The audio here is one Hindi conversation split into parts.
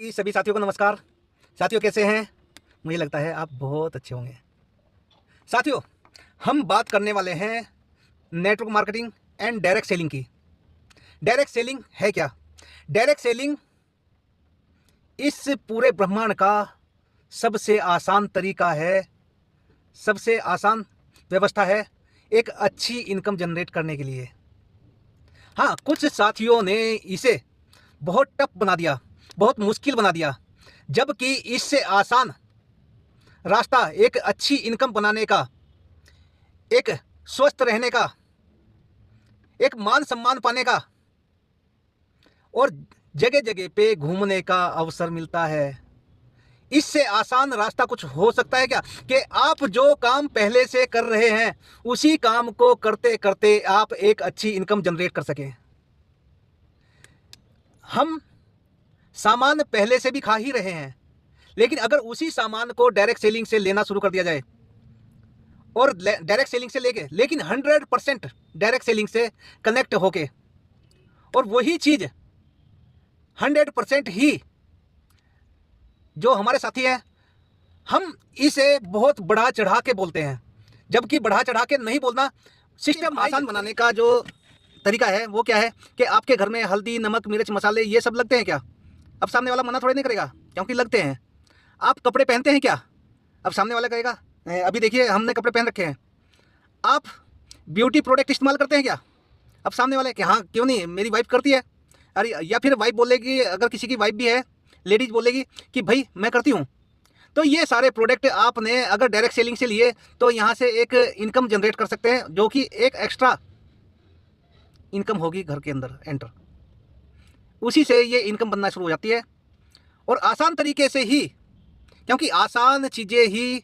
सभी साथियों को नमस्कार। साथियों कैसे हैं? मुझे लगता है आप बहुत अच्छे होंगे। साथियों, हम बात करने वाले हैं network marketing and direct selling की। डायरेक्ट सेलिंग है क्या? डायरेक्ट सेलिंग इस पूरे ब्रह्मांड का सबसे आसान तरीका है, सबसे आसान व्यवस्था है एक अच्छी इनकम जनरेट करने के लिए। हाँ, कुछ साथियों ने इसे बहुत टफ बना दिया, बहुत मुश्किल बना दिया, जबकि इससे आसान रास्ता एक अच्छी इनकम बनाने का, एक स्वस्थ रहने का, एक मान सम्मान पाने का और जगह जगह पे घूमने का अवसर मिलता है। इससे आसान रास्ता कुछ हो सकता है क्या कि आप जो काम पहले से कर रहे हैं उसी काम को करते करते आप एक अच्छी इनकम जनरेट कर सकें। हम सामान पहले से भी खा ही रहे हैं, लेकिन अगर उसी सामान को डायरेक्ट सेलिंग से लेना शुरू कर दिया जाए और डायरेक्ट सेलिंग से लेके, लेकिन 100% डायरेक्ट सेलिंग से कनेक्ट होके और वही चीज़ 100% ही जो हमारे साथी हैं, हम इसे बहुत बढ़ा चढ़ा के बोलते हैं, जबकि बढ़ा चढ़ा के नहीं बोलना। सिस्टम आसान बनाने का जो तरीका है वो क्या है कि आपके घर में हल्दी, नमक, मिर्च, मसाले ये सब लगते हैं क्या? अब सामने वाला मना थोड़ी नहीं करेगा, क्योंकि लगते हैं। आप कपड़े पहनते हैं क्या? अब सामने वाला कहेगा अभी देखिए हमने कपड़े पहन रखे हैं। आप ब्यूटी प्रोडक्ट इस्तेमाल करते हैं क्या? अब सामने वाले कि हाँ क्यों नहीं, मेरी वाइफ करती है। अरे, या फिर वाइफ बोलेगी, अगर किसी की वाइफ भी है, लेडीज़ बोलेगी कि भाई मैं करती हूँ। तो ये सारे प्रोडक्ट आपने अगर डायरेक्ट सेलिंग से लिए तो यहाँ से एक इनकम जनरेट कर सकते हैं, जो कि एक एक्स्ट्रा इनकम होगी घर के अंदर एंटर। उसी से ये इनकम बनना शुरू हो जाती है और आसान तरीके से ही, क्योंकि आसान चीज़ें ही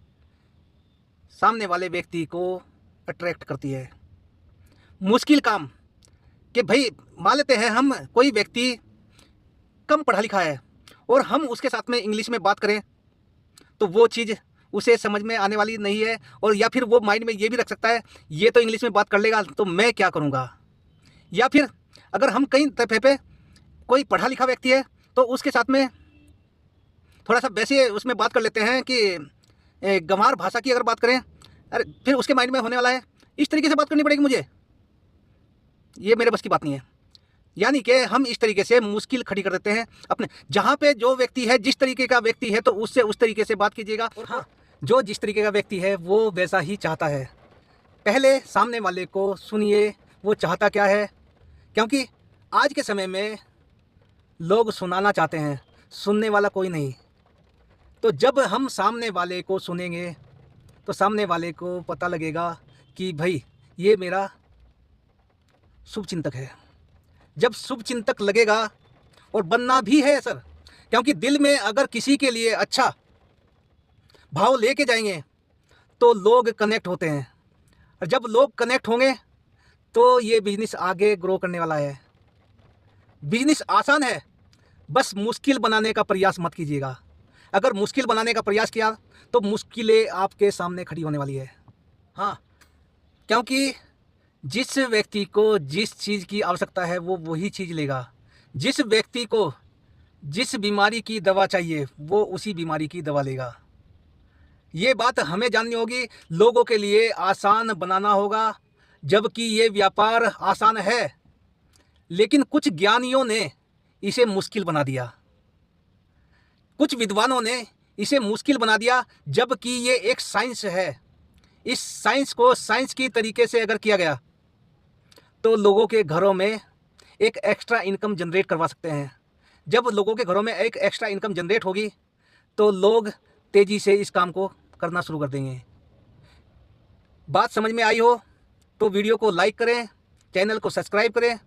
सामने वाले व्यक्ति को अट्रैक्ट करती है। मुश्किल काम कि भाई मान लेते हैं हम कोई व्यक्ति कम पढ़ा लिखा है और हम उसके साथ में इंग्लिश में बात करें तो वो चीज़ उसे समझ में आने वाली नहीं है, और या फिर वो माइंड में ये भी रख सकता है ये तो इंग्लिश में बात कर लेगा तो मैं क्या करूँगा। या फिर अगर हम कहीं दफे पे कोई पढ़ा लिखा व्यक्ति है तो उसके साथ में थोड़ा सा वैसे उसमें बात कर लेते हैं कि गंवार भाषा की अगर बात करें, अरे फिर उसके माइंड में होने वाला है इस तरीके से बात करनी पड़ेगी मुझे, ये मेरे बस की बात नहीं है। यानी कि हम इस तरीके से मुश्किल खड़ी कर देते हैं अपने। जहाँ पे जो व्यक्ति है, जिस तरीके का व्यक्ति है, तो उससे उस तरीके से बात कीजिएगा। और हाँ, जो जिस तरीके का व्यक्ति है वो वैसा ही चाहता है। पहले सामने वाले को सुनिए वो चाहता क्या है, क्योंकि आज के समय में लोग सुनाना चाहते हैं, सुनने वाला कोई नहीं। तो जब हम सामने वाले को सुनेंगे तो सामने वाले को पता लगेगा कि भाई ये मेरा शुभ चिंतक है। जब शुभ चिंतक लगेगा, और बनना भी है सर, क्योंकि दिल में अगर किसी के लिए अच्छा भाव लेके जाएंगे तो लोग कनेक्ट होते हैं, और जब लोग कनेक्ट होंगे तो ये बिजनेस आगे ग्रो करने वाला है। बिजनेस आसान है, बस मुश्किल बनाने का प्रयास मत कीजिएगा। अगर मुश्किल बनाने का प्रयास किया तो मुश्किलें आपके सामने खड़ी होने वाली है। हाँ, क्योंकि जिस व्यक्ति को जिस चीज़ की आवश्यकता है वो वही चीज़ लेगा। जिस व्यक्ति को जिस बीमारी की दवा चाहिए वो उसी बीमारी की दवा लेगा। ये बात हमें जाननी होगी, लोगों के लिए आसान बनाना होगा, जबकि ये व्यापार आसान है, लेकिन कुछ ज्ञानियों ने इसे मुश्किल बना दिया, कुछ विद्वानों ने इसे मुश्किल बना दिया, जबकि ये एक साइंस है। इस साइंस को साइंस की तरीके से अगर किया गया तो लोगों के घरों में एक एक्स्ट्रा इनकम जनरेट करवा सकते हैं। जब लोगों के घरों में एक एक्स्ट्रा इनकम जनरेट होगी तो लोग तेज़ी से इस काम को करना शुरू कर देंगे। बात समझ में आई हो तो वीडियो को लाइक करें, चैनल को सब्सक्राइब करें,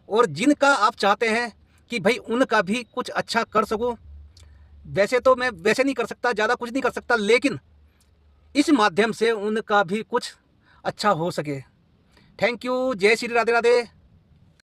और जिनका आप चाहते हैं कि भाई उनका भी कुछ अच्छा कर सकूं, वैसे तो मैं वैसे नहीं कर सकता, ज़्यादा कुछ नहीं कर सकता, लेकिन इस माध्यम से उनका भी कुछ अच्छा हो सके। Thank you. जय श्री राधे राधे।